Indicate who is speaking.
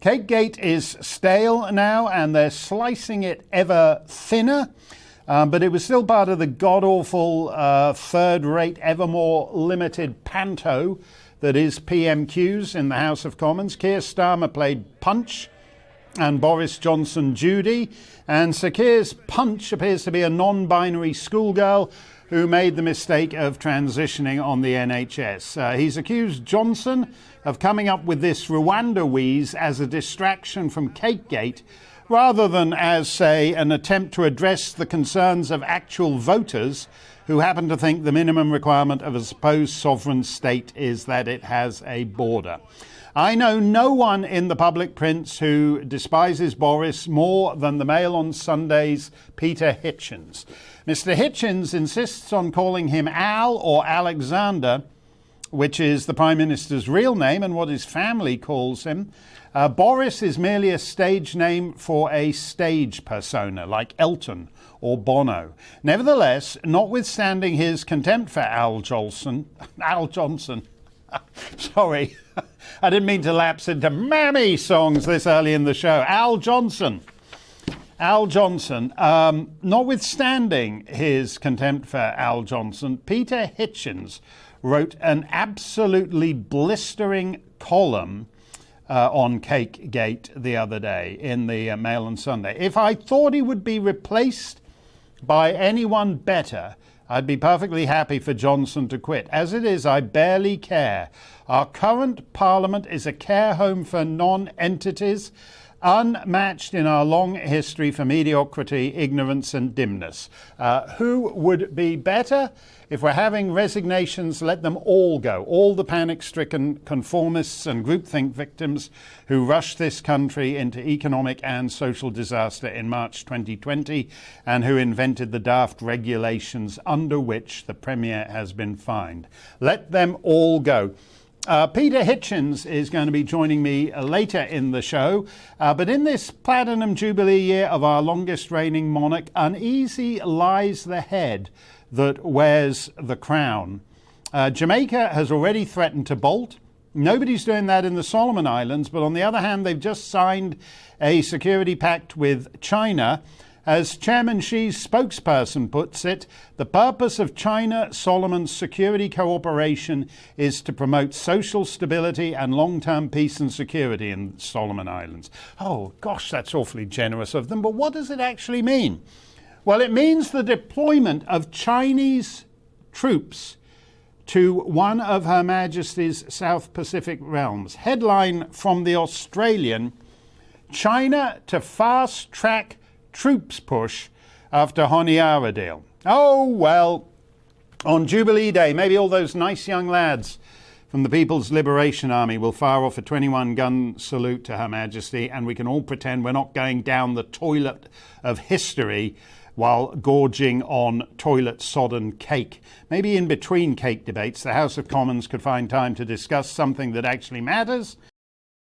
Speaker 1: Cakegate is stale now, and they're slicing it ever thinner. But it was still part of the god-awful, third-rate, ever more limited panto that is PMQs in the House of Commons. Keir Starmer played Punch and Boris Johnson Judy. And Sir Keir's Punch appears to be a non-binary schoolgirl who made the mistake of transitioning on the NHS. He's accused Johnson of coming up with this Rwanda wheeze as a distraction from Cakegate, rather than as, say, an attempt to address the concerns of actual voters who happen to think the minimum requirement of a supposed sovereign state is that it has a border. I know no one in the public prince who despises Boris more than the Mail on Sunday's Peter Hitchens. Mr. Hitchens insists on calling him Al or Alexander, which is the Prime Minister's real name and what his family calls him. Boris is merely a stage name for a stage persona, like Elton or Bono. Nevertheless, notwithstanding his contempt for Al Johnson, sorry, I didn't mean to lapse into mammy songs this early in the show. Al Johnson, notwithstanding his contempt for Al Johnson, Peter Hitchens wrote an absolutely blistering column on Cakegate the other day in the Mail on Sunday. If I thought he would be replaced by anyone better, I'd be perfectly happy for Johnson to quit. As it is, I barely care. Our current parliament is a care home for non-entities, unmatched in our long history for mediocrity, ignorance and dimness. Who would be better? If we're having resignations, let them all go. All the panic-stricken conformists and groupthink victims who rushed this country into economic and social disaster in March 2020 and who invented the daft regulations under which the Premier has been fined. Let them all go. Peter Hitchens is going to be joining me later in the show, but in this Platinum Jubilee year of our longest reigning monarch, uneasy lies the head that wears the crown. Jamaica has already threatened to bolt. Nobody's doing that in the Solomon Islands, but on the other hand, they've just signed a security pact with China. As Chairman Xi's spokesperson puts it, the purpose of China-Solomon security cooperation is to promote social stability and long-term peace and security in the Solomon Islands. Oh, gosh, that's awfully generous of them, but what does it actually mean? Well, it means the deployment of Chinese troops to one of Her Majesty's South Pacific realms. Headline from the Australian: China to fast-track troops push after Honiara deal. Oh, well, on Jubilee Day, maybe all those nice young lads from the People's Liberation Army will fire off a 21-gun salute to Her Majesty, and we can all pretend we're not going down the toilet of history while gorging on toilet-sodden cake. Maybe in between cake debates, the House of Commons could find time to discuss something that actually matters,